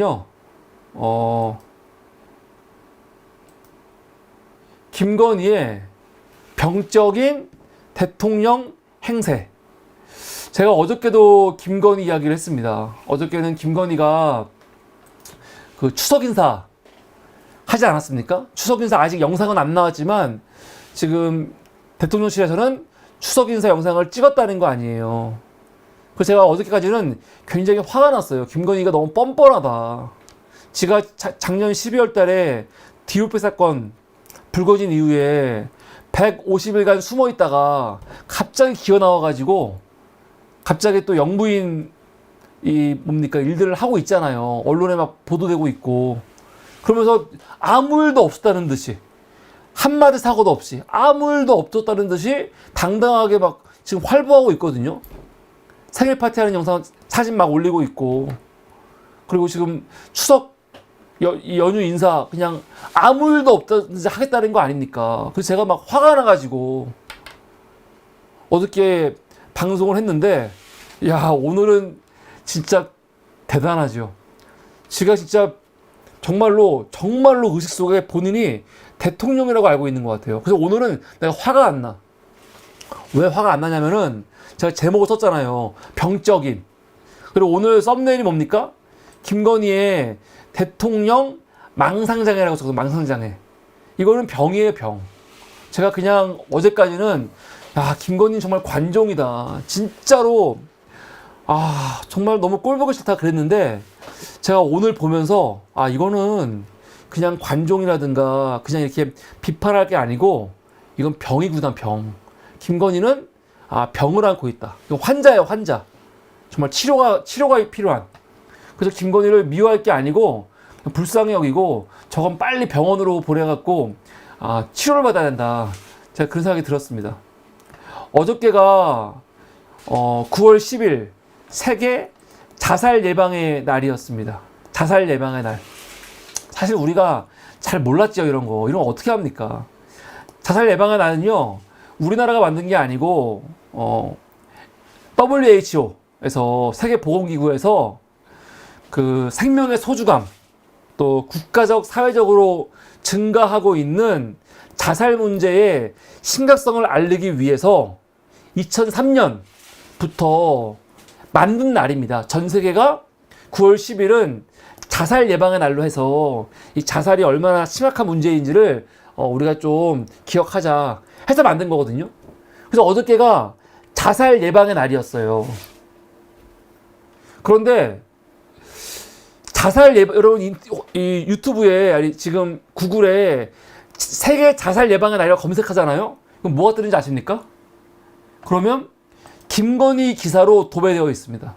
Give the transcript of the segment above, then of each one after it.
요, 김건희의 병적인 대통령 행세. 제가 어저께도 김건희 이야기를 했습니다. 어저께는 김건희가 그 추석 인사 하지 않았습니까? 추석 인사 아직 영상은 안 나왔지만 지금 대통령실에서는 추석 인사 영상을 찍었다는 거 아니에요. 그래서 제가 어저께까지는 굉장히 화가 났어요. 김건희가 너무 뻔뻔하다. 지가 작년 12월 달에 디올페 사건 불거진 이후에 150일간 숨어 있다가 갑자기 기어 나와가지고 갑자기 또 영부인 일들을 하고 있잖아요. 언론에 막 보도되고 있고. 그러면서 아무 일도 없었다는 듯이, 한마디 사고도 없이 아무 일도 없었다는 듯이 당당하게 막 지금 활보하고 있거든요. 생일 파티하는 영상 사진 막 올리고 있고, 그리고 지금 추석 연휴 인사 그냥 아무 일도 없다든지 하겠다는 거 아닙니까? 그래서 제가 막 화가 나가지고 어저께 방송을 했는데, 야, 오늘은 진짜 대단하죠. 지가 진짜 정말로 의식 속에 본인이 대통령이라고 알고 있는 것 같아요. 그래서 오늘은 내가 화가 안 나. 왜 화가 안 나냐면은 제가 제목을 썼잖아요. 병적인. 그리고 오늘 썸네일이 뭡니까? 김건희의 대통령 망상장애라고 써서 망상장애. 이거는 병이에요, 병. 제가 그냥 어제까지는 야, 김건희 정말 관종이다. 진짜로 정말 너무 꼴보기 싫다 그랬는데, 제가 오늘 보면서 이거는 그냥 관종이라든가 그냥 이렇게 비판할 게 아니고 이건 병이구나, 병. 김건희는 병을 앓고 있다. 이건 환자예요, 환자. 정말 치료가 필요한. 그래서 김건희를 미워할 게 아니고 불쌍히 여기고 저건 빨리 병원으로 보내갖고 치료를 받아야 된다. 제가 그런 생각이 들었습니다. 어저께가 9월 10일 세계 자살 예방의 날이었습니다. 자살 예방의 날. 사실 우리가 잘 몰랐죠, 이런 거. 이런 거 어떻게 합니까? 자살 예방의 날은요, 우리나라가 만든 게 아니고 WHO에서 세계보건기구에서 그 생명의 소중함, 또 국가적 사회적으로 증가하고 있는 자살 문제의 심각성을 알리기 위해서 2003년부터 만든 날입니다. 전 세계가 9월 10일은 자살 예방의 날로 해서 이 자살이 얼마나 심각한 문제인지를 우리가 좀 기억하자 해서 만든 거거든요. 그래서 어저께가 자살 예방의 날이었어요. 그런데 여러분 이 유튜브에 지금 구글에 세계 자살 예방의 날이라고 검색하잖아요. 그럼 뭐가 뜨는지 아십니까? 그러면 김건희 기사로 도배되어 있습니다.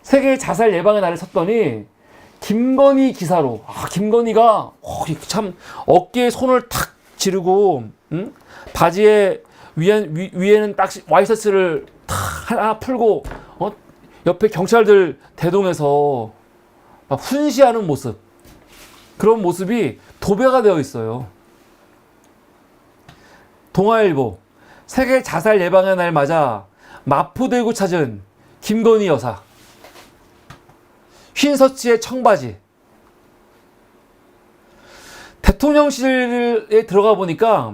세계 자살 예방의 날을 쳤더니 김건희 기사로, 김건희가 참 어깨에 손을 탁 지르고, 바지에 위에는 딱 와이셔츠를 탁 하나 풀고, 옆에 경찰들 대동해서 막 훈시하는 모습, 그런 모습이 도배가 되어 있어요. 동아일보, 세계 자살 예방의 날 맞아 마포대구 찾은 김건희 여사. 흰 셔츠에 청바지. 대통령실에 들어가 보니까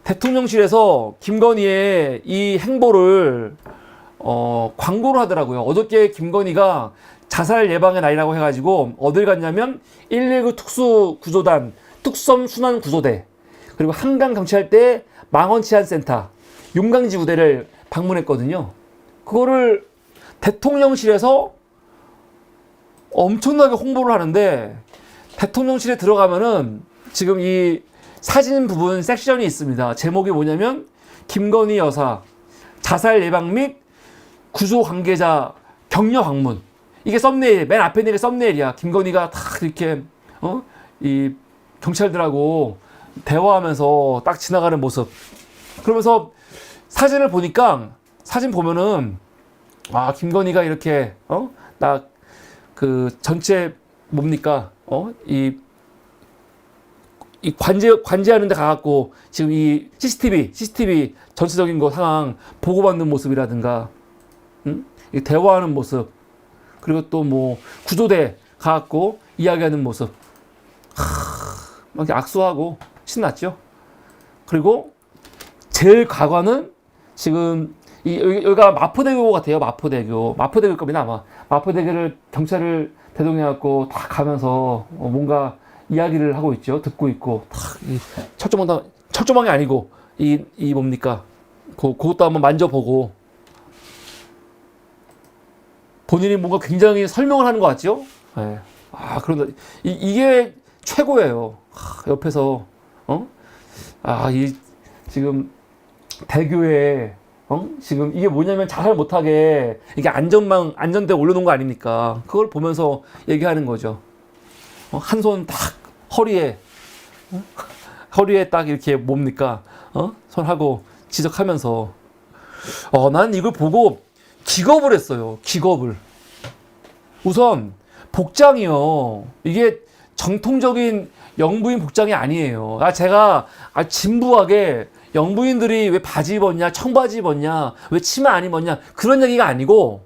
대통령실에서 김건희의 이 행보를 광고를 하더라고요. 어저께 김건희가 자살 예방의 날이라고 해가지고 어딜 갔냐면 119 특수구조단 특섬순환구조대, 그리고 한강경찰대 망원치안센터, 용강지구대를 방문했거든요. 그거를 대통령실에서 엄청나게 홍보를 하는데, 대통령실에 들어가면은 지금 이 사진 부분 섹션이 있습니다. 제목이 뭐냐면 김건희 여사 자살 예방 및 구조 관계자 격려 방문. 이게 썸네일, 맨 앞에 있는 게 썸네일이야. 김건희가 딱 이렇게 이 경찰들하고 대화하면서 딱 지나가는 모습. 그러면서 사진을 보니까, 사진 보면은 김건희가 이렇게 나 그 전체 뭡니까 이 관제하는 데 가갖고 지금 이 CCTV 전체적인 거 상황 보고받는 모습이라든가, 대화하는 모습, 그리고 또 뭐 구조대 가갖고 이야기하는 모습. 막 이렇게 악수하고 신났죠. 그리고 제일 과거는 지금 여기가 마포대교 같아요. 마포대교 겁니다 아마. 마포대교를 경찰을 대동해갖고 다 가면서 뭔가 이야기를 하고 있죠. 듣고 있고 철조망이 아니고 이 뭡니까? 그것도 한번 만져보고 본인이 뭔가 굉장히 설명을 하는 것 같죠. 네. 그런데 이게 최고예요. 옆에서 지금 대교에 지금 이게 뭐냐면 자살 못하게 이게 안전대 올려놓은 거 아닙니까? 그걸 보면서 얘기하는 거죠. 한 손 딱 허리에 딱 이렇게 뭡니까? 손하고 지적하면서 난 이걸 보고 기겁을 했어요. 기겁을. 우선 복장이요. 이게 정통적인 영부인 복장이 아니에요. 제가 진부하게 영부인들이 왜 바지 입었냐, 청바지 입었냐, 왜 치마 안 입었냐 그런 얘기가 아니고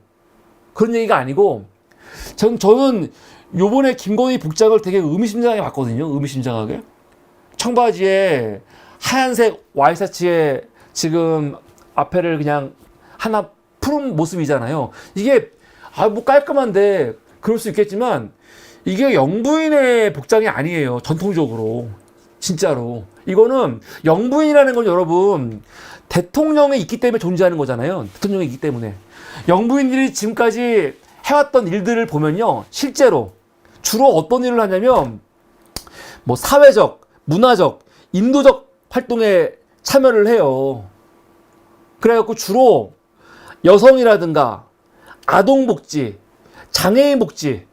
저는 요번에 김건희 복장을 되게 의미심장하게 봤거든요. 의미심장하게. 청바지에 하얀색 와이셔츠에 지금 앞에를 그냥 하나 푸른 모습이잖아요. 이게 뭐 깔끔한데 그럴 수 있겠지만 이게 영부인의 복장이 아니에요. 전통적으로. 진짜로. 이거는 영부인이라는 건 여러분 대통령이 있기 때문에 존재하는 거잖아요. 대통령이 있기 때문에. 영부인들이 지금까지 해왔던 일들을 보면요. 실제로 주로 어떤 일을 하냐면 뭐 사회적, 문화적, 인도적 활동에 참여를 해요. 그래갖고 주로 여성이라든가 아동복지, 장애인복지,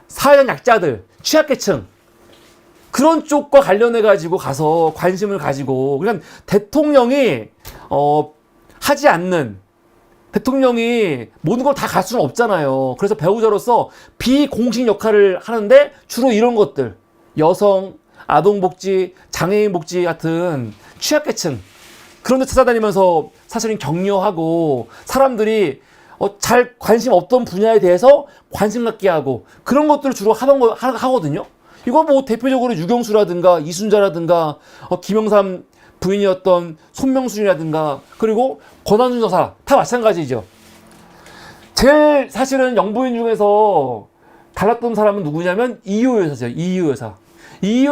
사회적 약자들, 취약계층 그런 쪽과 관련해가지고 가서 관심을 가지고 그냥 대통령이 하지 않는 대통령이 모든 걸 다 갈 수는 없잖아요. 그래서 배우자로서 비공식 역할을 하는데 주로 이런 것들 여성, 아동복지, 장애인복지 같은 취약계층 그런 데 찾아다니면서 사실은 격려하고 사람들이 잘 관심 없던 분야에 대해서 관심 갖게 하고 그런 것들을 주로 하거든요. 이거 뭐 대표적으로 유경수라든가 이순자라든가 김영삼 부인이었던 손명순이라든가 그리고 권한순 여사 다 마찬가지죠. 제일 사실은 영부인 중에서 달랐던 사람은 누구냐면 이효 여사죠. 이효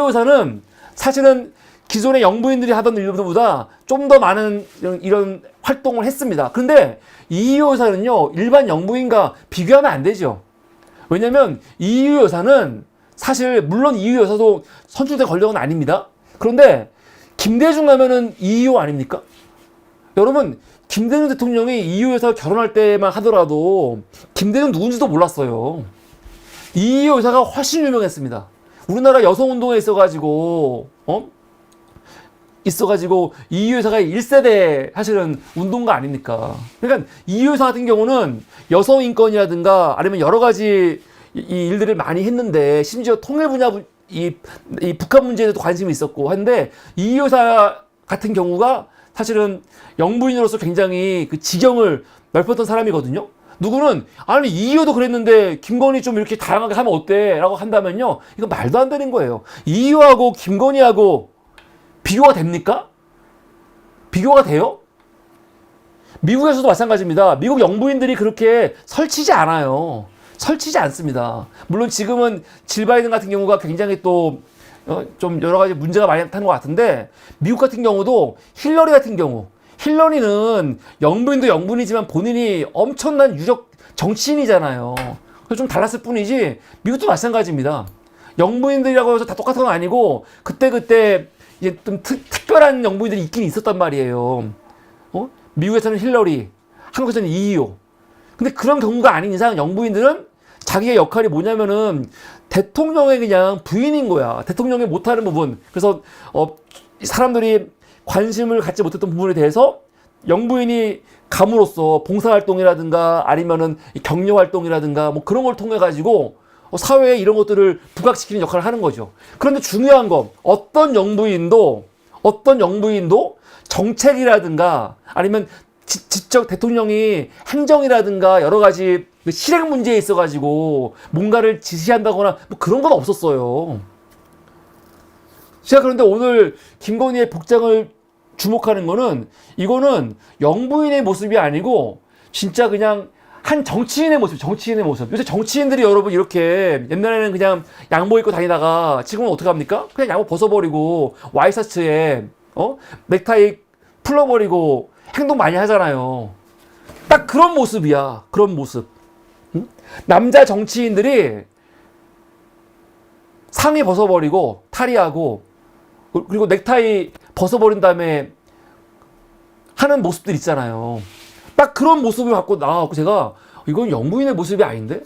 여사는 사실은 기존의 영부인들이 하던 일보다 좀 더 많은 이런 활동을 했습니다. 그런데 이효 여사는요 일반 영부인과 비교하면 안 되죠. 왜냐면 이효 여사는 사실 물론 이효 여사도 선출된 권력은 아닙니다. 그런데 김대중 하면은 이효 아닙니까? 여러분 김대중 대통령이 이효 여사 결혼할 때만 하더라도 김대중 누군지도 몰랐어요. 이효 여사가 훨씬 유명했습니다. 우리나라 여성운동에 있어가지고 이효 여사가 1세대 사실은 운동가 아닙니까? 그러니까 이효 여사 같은 경우는 여성 인권이라든가 아니면 여러 가지 이 일들을 많이 했는데 심지어 통일 분야 이 북한 문제에도 관심이 있었고 한데 이효 여사 같은 경우가 사실은 영부인으로서 굉장히 그 지경을 넓혔던 사람이거든요. 누구는 아니 이효도 그랬는데 김건희 좀 이렇게 다양하게 하면 어때? 라고 한다면요. 이거 말도 안 되는 거예요. 이효하고 김건희하고 비교가 됩니까? 비교가 돼요? 미국에서도 마찬가지입니다. 미국 영부인들이 그렇게 설치지 않아요. 설치지 않습니다. 물론 지금은 질 바이든 같은 경우가 굉장히 또 좀 여러 가지 문제가 많이 나타난 것 같은데 미국 같은 경우도 힐러리 같은 경우 힐러리는 영부인도 영부인이지만 본인이 엄청난 유력 정치인이잖아요. 그래서 좀 달랐을 뿐이지 미국도 마찬가지입니다. 영부인들이라고 해서 다 똑같은 건 아니고 그때 이제 좀 특별한 영부인들이 있긴 있었단 말이에요. 미국에서는 힐러리, 한국에서는 이효. 근데 그런 경우가 아닌 이상 영부인들은 자기의 역할이 뭐냐면은 대통령의 그냥 부인인 거야. 대통령이 못하는 부분. 그래서 사람들이 관심을 갖지 못했던 부분에 대해서 영부인이 감으로써 봉사활동이라든가 아니면은 격려활동이라든가 뭐 그런 걸 통해 가지고 사회에 이런 것들을 부각시키는 역할을 하는 거죠. 그런데 중요한 건 어떤 영부인도 정책이라든가 아니면 직접 대통령이 행정이라든가 여러 가지 실행 문제에 있어가지고 뭔가를 지시한다거나 뭐 그런 건 없었어요. 제가 그런데 오늘 김건희의 복장을 주목하는 거는 이거는 영부인의 모습이 아니고 진짜 그냥 한 정치인의 모습, 정치인의 모습. 요새 정치인들이 여러분 이렇게 옛날에는 그냥 양복 입고 다니다가 지금은 어떻게 합니까? 그냥 양복 벗어버리고 와이셔츠에 넥타이 풀어버리고 행동 많이 하잖아요. 딱 그런 모습이야. 그런 모습. 응? 남자 정치인들이 상의 벗어버리고 탈의하고 그리고 넥타이 벗어버린 다음에 하는 모습들 있잖아요. 딱 그런 모습을 갖고 나와갖고 제가 이건 영부인의 모습이 아닌데?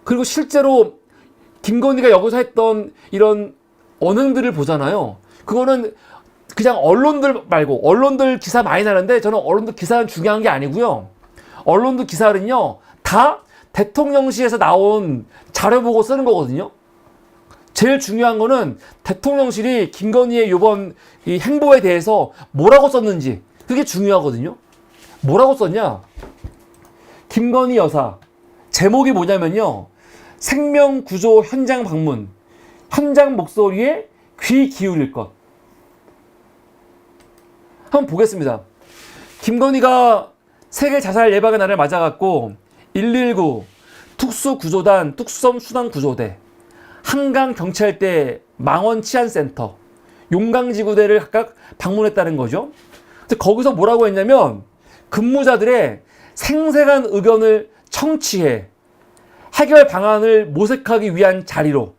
그리고 실제로 김건희가 여기서 했던 이런 언행들을 보잖아요. 그거는 그냥 언론들 말고 언론들 기사 많이 나는데 저는 언론들 기사는 중요한 게 아니고요. 언론들 기사는요 다 대통령실에서 나온 자료 보고 쓰는 거거든요. 제일 중요한 거는 대통령실이 김건희의 이번 이 행보에 대해서 뭐라고 썼는지 그게 중요하거든요. 뭐라고 썼냐? 김건희 여사 제목이 뭐냐면요. 생명구조 현장 방문, 현장 목소리에 귀 기울일 것. 한번 보겠습니다. 김건희가 세계 자살 예방의 날을 맞아갖고 119 특수구조단 특수섬 순환구조대 한강경찰대 망원치안센터 용강지구대를 각각 방문했다는 거죠. 거기서 뭐라고 했냐면 근무자들의 생생한 의견을 청취해 해결 방안을 모색하기 위한 자리로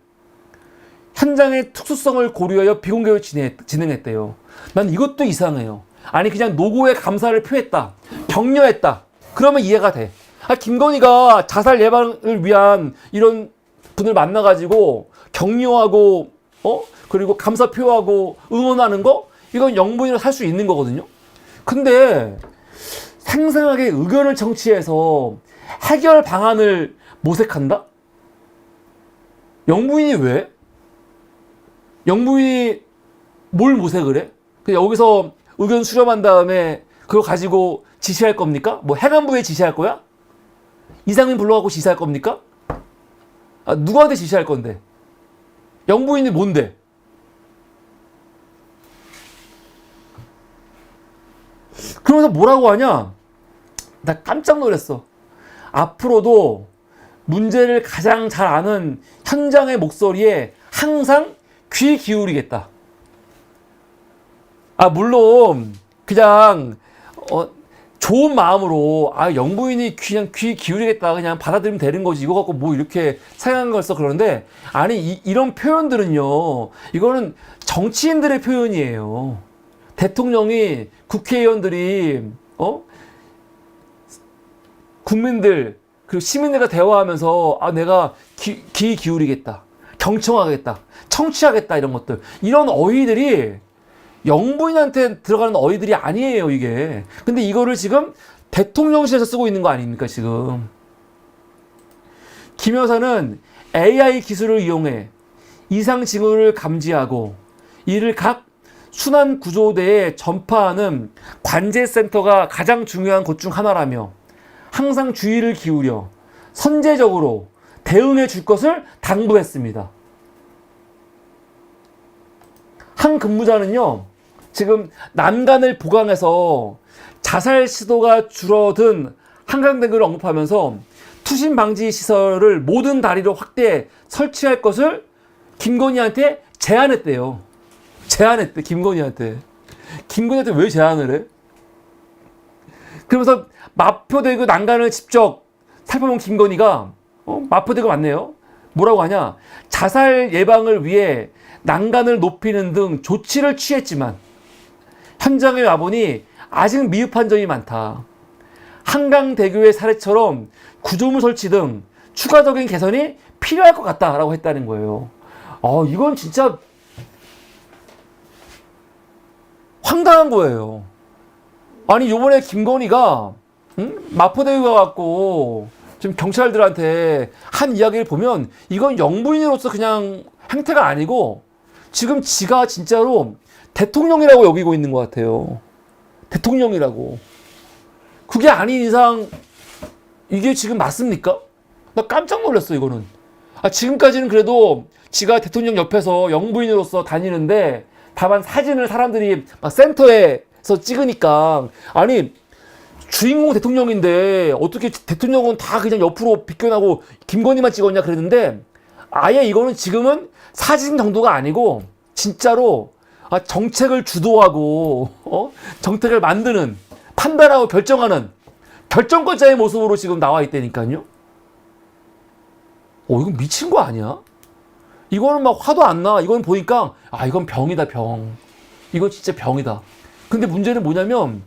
현장의 특수성을 고려하여 비공개로 진행했대요. 난 이것도 이상해요. 아니 그냥 노고의 감사를 표했다. 격려했다. 그러면 이해가 돼. 김건희가 자살 예방을 위한 이런 분을 만나가지고 격려하고 그리고 감사 표하고 응원하는 거 이건 영부인으로 살 수 있는 거거든요. 근데 생생하게 의견을 청취해서 해결 방안을 모색한다? 영부인이 왜? 영부인이 뭘 모색을 해? 그냥 여기서 의견 수렴한 다음에 그거 가지고 지시할 겁니까? 뭐 행안부에 지시할 거야? 이상민 불러갖고 지시할 겁니까? 누구한테 지시할 건데? 영부인이 뭔데? 그러면서 뭐라고 하냐? 나 깜짝 놀랐어. 앞으로도 문제를 가장 잘 아는 현장의 목소리에 항상 귀 기울이겠다. 물론 그냥 좋은 마음으로 영부인이 그냥 귀 기울이겠다 그냥 받아들이면 되는 거지 이거 갖고 뭐 이렇게 생각한 걸 써. 그런데 아니 이런 표현들은요 이거는 정치인들의 표현이에요. 대통령이 국회의원들이 국민들 그리고 시민들과 대화하면서 내가 귀 기울이겠다 경청하겠다 청취하겠다 이런 것들 이런 어휘들이 영부인한테 들어가는 어휘들이 아니에요 이게. 근데 이거를 지금 대통령실에서 쓰고 있는 거 아닙니까 지금. 김 여사는 AI 기술을 이용해 이상 징후를 감지하고 이를 각 순환구조대에 전파하는 관제센터가 가장 중요한 것 중 하나라며 항상 주의를 기울여 선제적으로 대응해 줄 것을 당부했습니다. 한 근무자는요 지금 난간을 보강해서 자살 시도가 줄어든 한강대교를 언급하면서 투신 방지 시설을 모든 다리로 확대 설치할 것을 김건희한테 제안했대요. 제안했대. 김건희한테 왜 제안을 해? 그러면서 마포대교 난간을 직접 살펴본 김건희가 마포대교 맞네요. 뭐라고 하냐? 자살 예방을 위해 난간을 높이는 등 조치를 취했지만 현장에 와보니 아직 미흡한 점이 많다. 한강대교의 사례처럼 구조물 설치 등 추가적인 개선이 필요할 것 같다라고 했다는 거예요. 이건 진짜 황당한 거예요. 아니 요번에 김건희가 마포대교 가갖고 지금 경찰들한테 한 이야기를 보면 이건 영부인으로서 그냥 행태가 아니고 지금 지가 진짜로 대통령이라고 여기고 있는 것 같아요. 대통령이라고. 그게 아닌 이상 이게 지금 맞습니까? 나 깜짝 놀랐어, 이거는. 지금까지는 그래도 지가 대통령 옆에서 영부인으로서 다니는데 다만 사진을 사람들이 막 센터에서 찍으니까 아니 주인공 대통령인데 어떻게 대통령은 다 그냥 옆으로 비껴나고 김건희만 찍었냐 그랬는데 아예 이거는 지금은 사진 정도가 아니고 진짜로 정책을 주도하고 정책을 만드는 판단하고 결정하는 결정권자의 모습으로 지금 나와 있다니까요. 이건 미친 거 아니야? 이거는 막 화도 안 나. 이건 보니까 이건 병이다, 병. 이건 진짜 병이다. 근데 문제는 뭐냐면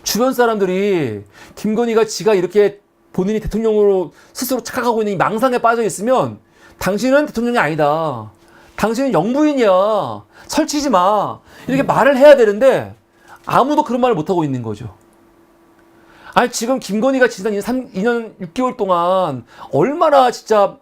주변 사람들이 김건희가 지가 이렇게 본인이 대통령으로 스스로 착각하고 있는 이 망상에 빠져 있으면 당신은 대통령이 아니다. 당신은 영부인이야. 설치지 마. 이렇게 말을 해야 되는데 아무도 그런 말을 못하고 있는 거죠. 지금 김건희가 지난 2년 6개월 동안 얼마나 진짜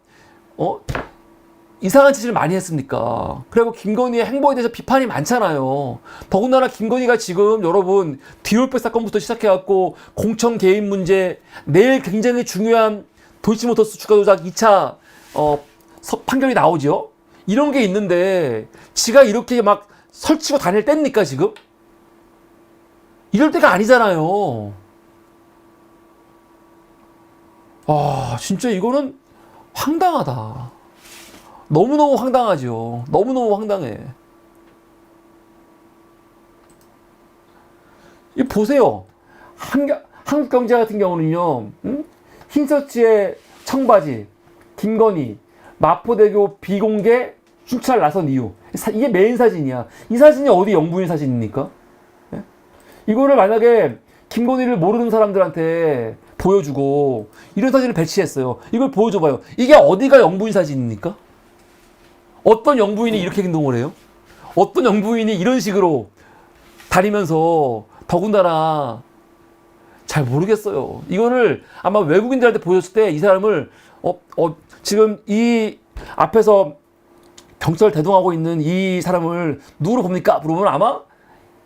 이상한 짓을 많이 했습니까? 그리고 김건희의 행보에 대해서 비판이 많잖아요. 더군다나 김건희가 지금 여러분 디올백 사건부터 시작해갖고 공천 개입 문제, 내일 굉장히 중요한 도이치모터스 주가 조작 2차 판결이 나오죠. 이런 게 있는데 지가 이렇게 막 설치고 다닐 때입니까 지금? 이럴 때가 아니잖아요. 진짜 이거는 황당하다. 너무너무 황당하죠. 너무너무 황당해. 이 보세요. 한국경제 같은 경우는요, 흰 셔츠에 청바지, 김건희, 마포대교 비공개 순찰 나선 이유. 이게 메인 사진이야. 이 사진이 어디 영부인 사진입니까? 예? 이거를 만약에 김건희를 모르는 사람들한테 보여주고 이런 사진을 배치했어요. 이걸 보여줘봐요. 이게 어디가 영부인 사진입니까? 어떤 영부인이 이렇게 행동을 해요? 어떤 영부인이 이런 식으로 다니면서 더군다나 잘 모르겠어요. 이거를 아마 외국인들한테 보여줬을 때 이 사람을 지금 이 앞에서 경찰 대동하고 있는 이 사람을 누구로 봅니까? 물어보면 아마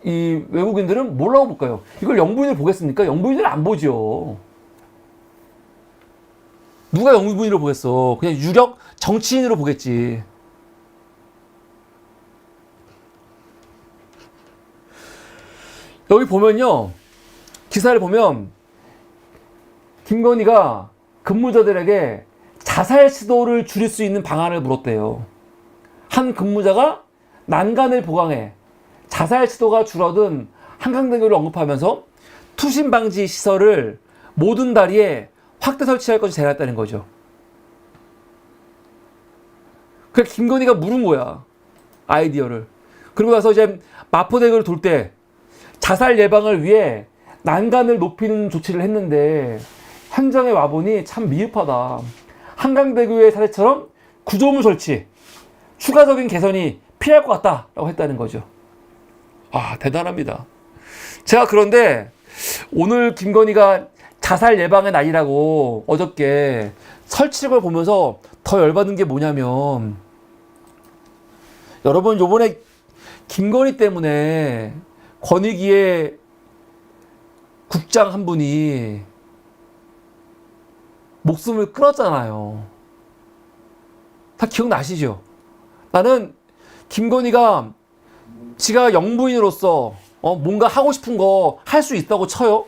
이 외국인들은 뭐라고 볼까요? 이걸 영부인을 보겠습니까? 영부인을 안 보죠. 누가 영부인으로 보겠어? 그냥 유력 정치인으로 보겠지. 여기 보면요. 기사를 보면 김건희가 근무자들에게 자살 시도를 줄일 수 있는 방안을 물었대요. 한 근무자가 난간을 보강해 자살 시도가 줄어든 한강대교를 언급하면서 투신 방지 시설을 모든 다리에 확대 설치할 것이 제안했다는 거죠. 그래서 김건희가 물은 거야. 아이디어를. 그리고 나서 이제 마포대교를 돌 때 자살 예방을 위해 난간을 높이는 조치를 했는데 현장에 와보니 참 미흡하다. 한강대교의 사례처럼 구조물 설치, 추가적인 개선이 필요할 것 같다라고 했다는 거죠. 대단합니다. 제가 그런데 오늘 김건희가 자살 예방의 날이라고 어저께 설치를 걸 보면서 더 열받은 게 뭐냐면 여러분 요번에 김건희 때문에 권익위의 국장 한 분이 목숨을 끊었잖아요. 다 기억나시죠? 나는 김건희가 지가 영부인으로서 뭔가 하고 싶은 거 할 수 있다고 쳐요.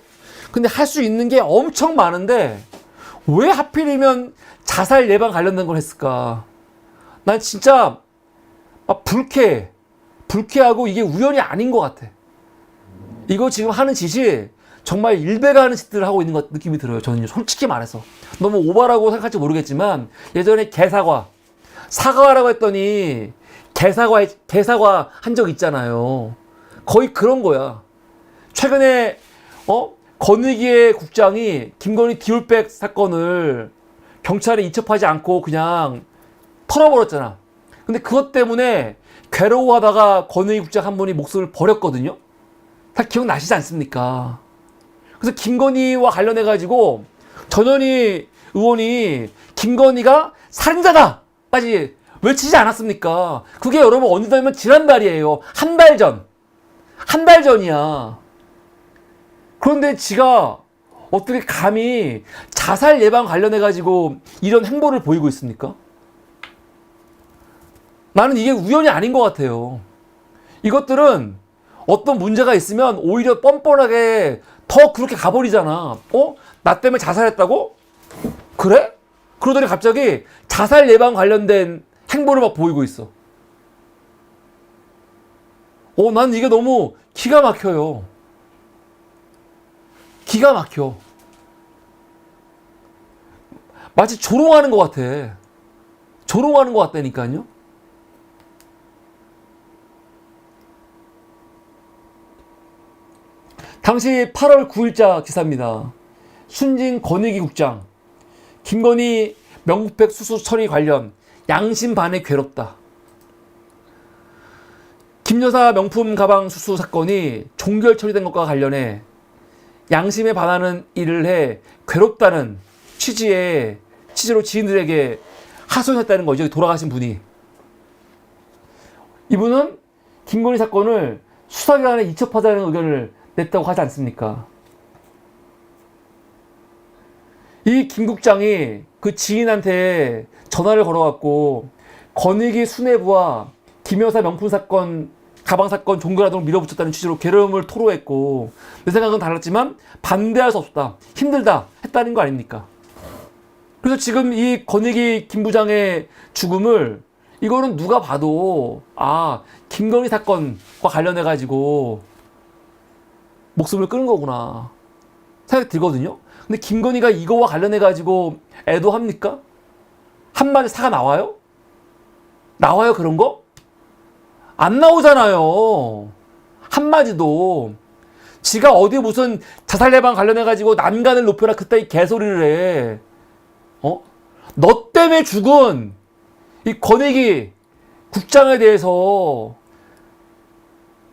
근데 할 수 있는 게 엄청 많은데 왜 하필이면 자살 예방 관련된 걸 했을까? 난 진짜 불쾌하고 이게 우연이 아닌 것 같아. 이거 지금 하는 짓이 정말 일베가 하는 짓들을 하고 있는 것 느낌이 들어요. 저는 솔직히 말해서. 너무 오바라고 생각할지 모르겠지만 예전에 사과하라고 했더니 개사과 한 적 있잖아요. 거의 그런 거야. 최근에 권익위의 국장이 김건희 디올백 사건을 경찰에 이첩하지 않고 그냥 털어버렸잖아. 근데 그것 때문에 괴로워하다가 권익위 국장 한 분이 목숨을 버렸거든요. 다 기억나시지 않습니까? 그래서 김건희와 관련해가지고 전현희 의원이 김건희가 살인자다까지 외치지 않았습니까? 그게 여러분 언제냐면 지난달이에요. 한 달 전이야. 그런데 지가 어떻게 감히 자살 예방 관련해가지고 이런 행보를 보이고 있습니까? 나는 이게 우연이 아닌 것 같아요. 이것들은 어떤 문제가 있으면 오히려 뻔뻔하게 더 그렇게 가버리잖아. 나 때문에 자살했다고? 그래? 그러더니 갑자기 자살 예방 관련된 행보를 막 보이고 있어. 난 이게 너무 기가 막혀요. 기가 막혀. 마치 조롱하는 것 같아. 조롱하는 것 같다니까요. 당시 8월 9일자 기사입니다. 순진 권익위 국장, 김건희 명품백 수수 처리 관련 양심 반에 괴롭다. 김 여사 명품 가방 수수 사건이 종결 처리된 것과 관련해 양심에 반하는 일을 해 괴롭다는 취지로 지인들에게 하소연했다는 거죠. 돌아가신 분이. 이분은 김건희 사건을 수사기관에 이첩하자는 의견을 냈다고 하지 않습니까? 이 김 국장이 그 지인한테 전화를 걸어갖고 권익위 수뇌부와 김 여사 명품 사건, 가방 사건 종결하도록 밀어붙였다는 취지로 괴로움을 토로했고, 내 생각은 달랐지만 반대할 수 없다, 힘들다 했다는 거 아닙니까? 그래서 지금 이 권익위 김 부장의 죽음을, 이거는 누가 봐도 김건희 사건과 관련해가지고 목숨을 끊은 거구나 생각이 들거든요. 근데 김건희가 이거와 관련해가지고 애도합니까? 한마디 사과 나와요? 나와요 그런 거? 안 나오잖아요. 한마디도. 지가 어디 무슨 자살 예방 관련해가지고 난간을 높여라 그따위 개소리를 해. 너 때문에 죽은 이 권익위 국장에 대해서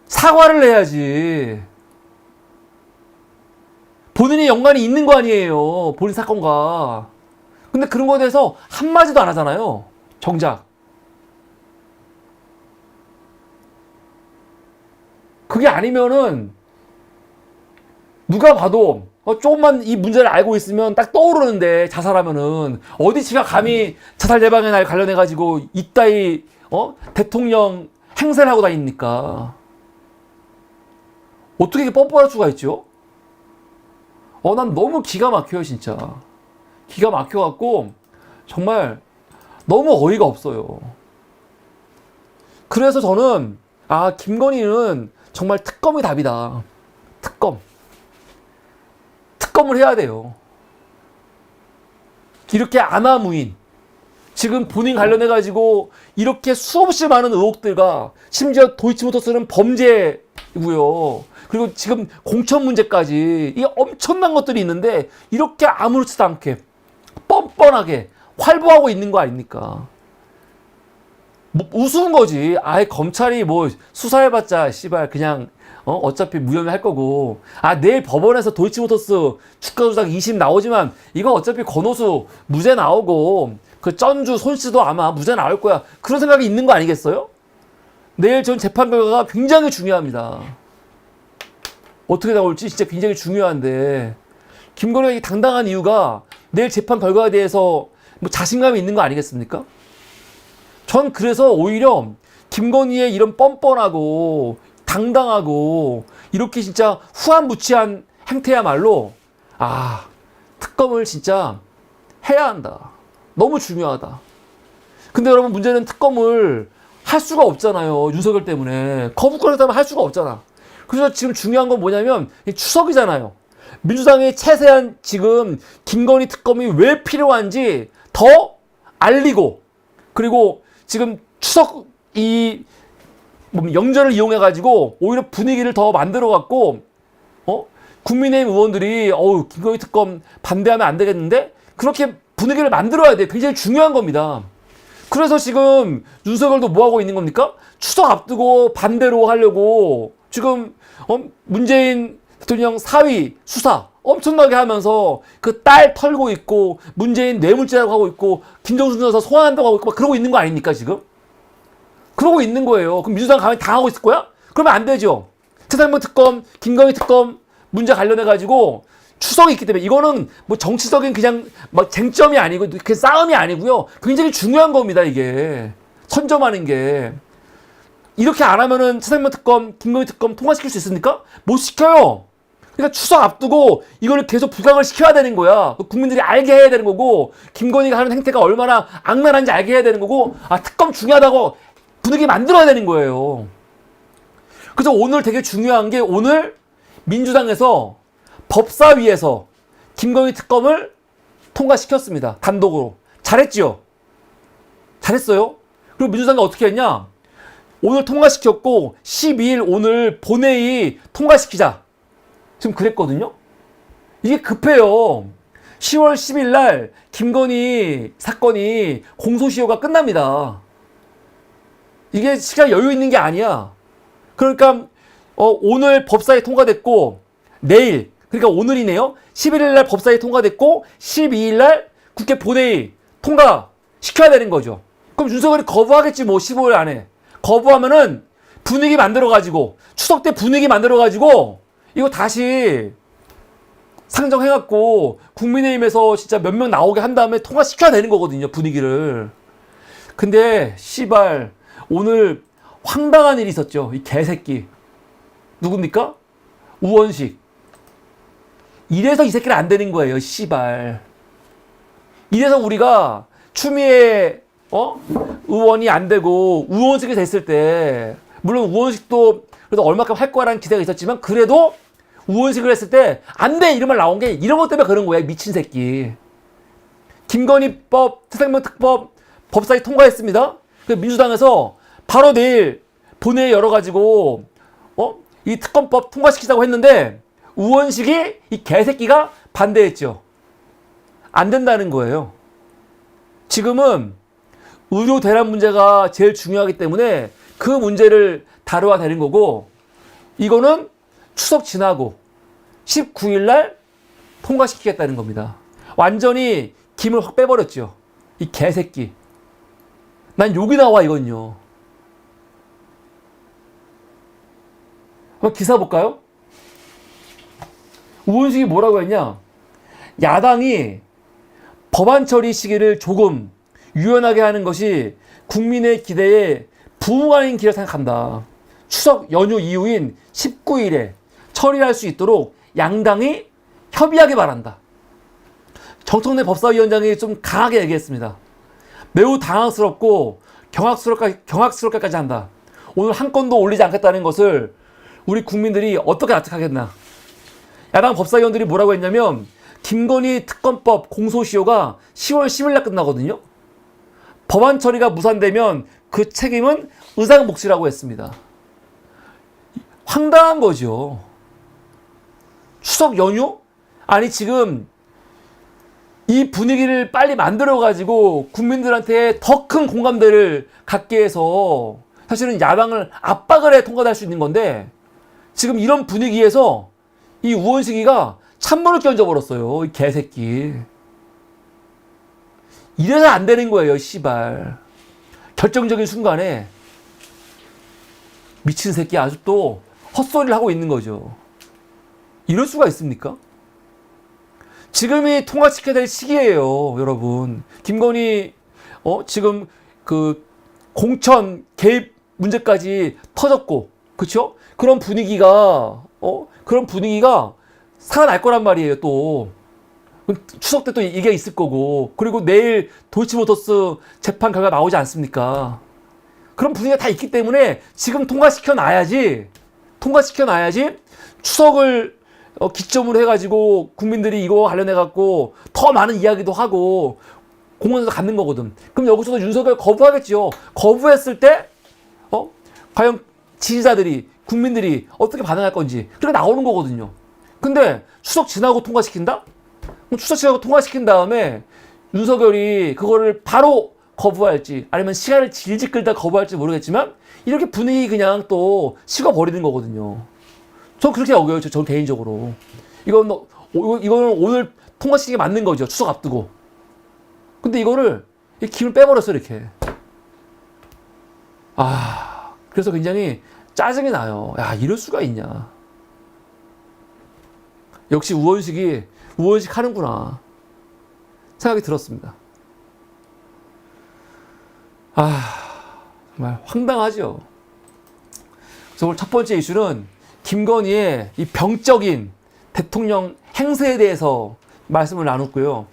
사과를 해야지. 본인이 연관이 있는 거 아니에요, 본인 사건과. 근데 그런 거에 대해서 한마디도 안 하잖아요, 정작. 그게 아니면은 누가 봐도 조금만 이 문제를 알고 있으면 딱 떠오르는데, 자살하면은 어디 지가 감히 자살 예방의 날 관련해가지고 이따위 대통령 행세를 하고 다닙니까? 어떻게 이렇게 뻔뻔할 수가 있죠? 난 너무 기가 막혀요, 진짜. 기가 막혀갖고 정말 너무 어이가 없어요. 그래서 저는 김건희는 정말 특검이 답이다. 특검을 해야 돼요. 이렇게 아나무인, 지금 본인 관련해가지고 이렇게 수없이 많은 의혹들과, 심지어 도이치모터스는 범죄고요. 그리고 지금 공천 문제까지, 이 엄청난 것들이 있는데 이렇게 아무렇지도 않게 뻔뻔하게 활보하고 있는 거 아닙니까? 우스운 거지. 검찰이 수사해봤자 씨발 그냥 어차피 무혐의 할 거고, 내일 법원에서 도이치모터스 주가 조작 2심 나오지만 이거 어차피 권오수 무죄 나오고 그 전주 손씨도 아마 무죄 나올 거야, 그런 생각이 있는 거 아니겠어요? 내일 전 재판 결과가 굉장히 중요합니다. 어떻게 나올지 진짜 굉장히 중요한데, 김건희가 당당한 이유가 내일 재판 결과에 대해서 자신감이 있는 거 아니겠습니까? 전 그래서 오히려 김건희의 이런 뻔뻔하고 당당하고 이렇게 진짜 후한무치한 행태야말로 특검을 진짜 해야 한다. 너무 중요하다. 근데 여러분, 문제는 특검을 할 수가 없잖아요. 윤석열 때문에. 거부권을 때문에 할 수가 없잖아. 그래서 지금 중요한 건 뭐냐면 추석이잖아요. 민주당의 세세한 지금 김건희 특검이 왜 필요한지 더 알리고, 그리고 지금 추석 명절을 이용해가지고 오히려 분위기를 더 만들어갖고, 국민의힘 의원들이 김건희 특검 반대하면 안 되겠는데, 그렇게 분위기를 만들어야 돼. 굉장히 중요한 겁니다. 그래서 지금 윤석열도 뭐 하고 있는 겁니까? 추석 앞두고 반대로 하려고 지금 문재인 대통령 사위 수사 엄청나게 하면서 그 딸 털고 있고, 문재인 뇌물죄라고 하고 있고, 김정수 여사 소환한다고 하고 있고, 막 그러고 있는 거 아닙니까, 지금? 그러고 있는 거예요. 그럼 민주당 가만히 당하고 있을 거야? 그러면 안 되죠. 최상병 특검, 김건희 특검 문제 관련해가지고 추석이 있기 때문에 이거는 뭐 정치적인 그냥 막 쟁점이 아니고 그 싸움이 아니고요. 굉장히 중요한 겁니다, 이게. 선점하는 게. 이렇게 안 하면은 차상면 특검, 김건희 특검 통과시킬 수 있습니까? 못 시켜요. 그러니까 추석 앞두고 이거를 계속 부각을 시켜야 되는 거야. 국민들이 알게 해야 되는 거고, 김건희가 하는 행태가 얼마나 악랄한지 알게 해야 되는 거고, 아, 특검 중요하다고 분위기 만들어야 되는 거예요. 그래서 오늘 되게 중요한 게 오늘 민주당에서 법사위에서 김건희 특검을 통과시켰습니다. 단독으로. 잘했지요? 잘했어요? 그리고 민주당이 어떻게 했냐? 오늘 통과시켰고 12일 오늘 본회의 통과시키자. 지금 그랬거든요. 이게 급해요. 10월 10일 날 김건희 사건이 공소시효가 끝납니다. 이게 시간 여유 있는 게 아니야. 그러니까 오늘 법사위 통과됐고 내일 그러니까 오늘이네요. 11일 날 법사위 통과됐고 12일 날 국회 본회의 통과시켜야 되는 거죠. 그럼 윤석열이 거부하겠지 뭐 15일 안에. 거부하면은 분위기 만들어가지고 추석 때 분위기 만들어가지고 이거 다시 상정해갖고 국민의힘에서 진짜 몇 명 나오게 한 다음에 통과시켜야 되는 거거든요. 분위기를. 근데 씨발 오늘 황당한 일이 있었죠. 이 개새끼. 누굽니까? 우원식. 이래서 이 새끼는 안 되는 거예요. 씨발. 이래서 우리가 추미애 의원이 안 되고 우원식이 됐을 때 물론 우원식도 그래도 얼마큼 할 거라는 기대가 있었지만 그래도 우원식을 했을 때 안 돼! 이런 말 나온 게 이런 것 때문에 그런 거야. 미친 새끼. 김건희법, 차상면 특법 법사위 통과했습니다. 민주당에서 바로 내일 본회의 열어가지고 이 특검법 통과시키자고 했는데 우원식이 이 개새끼가 반대했죠. 안 된다는 거예요. 지금은 의료 대란 문제가 제일 중요하기 때문에 그 문제를 다뤄야 되는 거고 이거는 추석 지나고 19일 날 통과시키겠다는 겁니다. 완전히 김을 확 빼버렸죠. 이 개새끼. 난 욕이 나와 이건요. 한번 기사 볼까요? 우원식이 뭐라고 했냐? 야당이 법안 처리 시기를 조금 유연하게 하는 것이 국민의 기대에 부응하는 길을 생각한다. 추석 연휴 이후인 19일에 처리할 수 있도록 양당이 협의하기 바란다. 정청래 법사위원장이 좀 강하게 얘기했습니다. 매우 당황스럽고 경악스럽게까지 한다. 오늘 한 건도 올리지 않겠다는 것을 우리 국민들이 어떻게 납득하겠나. 야당 법사위원들이 뭐라고 했냐면 김건희 특검법 공소시효가 10월 10일 날 끝나거든요. 법안 처리가 무산되면 그 책임은 의장 몫이라고 했습니다. 황당한 거죠. 추석 연휴? 아니 지금 이 분위기를 빨리 만들어가지고 국민들한테 더 큰 공감대를 갖게 해서 사실은 야당을 압박을 해 통과할 수 있는 건데 지금 이런 분위기에서 이 우원식이가 찬물을 끼얹어버렸어요. 이 개새끼. 이래서 안 되는 거예요. 씨발. 결정적인 순간에 미친 새끼 아주 또 헛소리를 하고 있는 거죠. 이럴 수가 있습니까? 지금이 통과시켜야 될 시기예요, 여러분. 김건희 지금 그 공천 개입 문제까지 터졌고, 그렇죠? 그런 분위기가 살아날 거란 말이에요, 또. 추석 때 또 이게 있을 거고, 그리고 내일 도이치모터스 재판 결과 나오지 않습니까? 그런 분위기가 다 있기 때문에 지금 통과시켜놔야지 추석을 기점으로 해가지고 국민들이 이거 관련해갖고 더 많은 이야기도 하고 공원에서 갖는 거거든. 그럼 여기서도 윤석열 거부하겠죠. 거부했을 때, 과연 지지자들이, 국민들이 어떻게 반응할 건지. 그렇게 나오는 거거든요. 근데 추석 지나고 통과시킨다? 그럼 추석 지나고 통과시킨 다음에 윤석열이 그거를 바로 거부할지 아니면 시간을 질질 끌다 거부할지 모르겠지만 이렇게 분위기 그냥 또 식어버리는 거거든요. 전 그렇게 여겨요. 저 개인적으로. 이거는 오늘 통과시키는 게 맞는 거죠. 추석 앞두고. 근데 이거를 김을 빼버렸어 이렇게. 그래서 굉장히 짜증이 나요. 야, 이럴 수가 있냐. 역시 우원식 하는구나 생각이 들었습니다. 정말 황당하죠. 그래서 오늘 첫 번째 이슈는 김건희의 이 병적인 대통령 행세에 대해서 말씀을 나눴고요.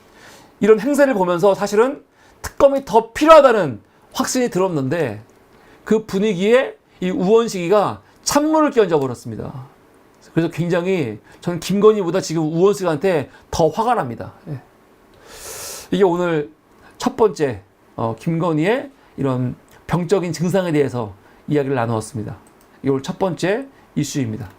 이런 행세를 보면서 사실은 특검이 더 필요하다는 확신이 들었는데 그 분위기에 이 우원식이가 찬물을 끼얹어 버렸습니다. 그래서 굉장히 저는 김건희보다 지금 우원식한테 더 화가 납니다. 이게 오늘 첫 번째 김건희의 이런 병적인 증상에 대해서 이야기를 나누었습니다. 이게 오늘 첫 번째 이슈입니다.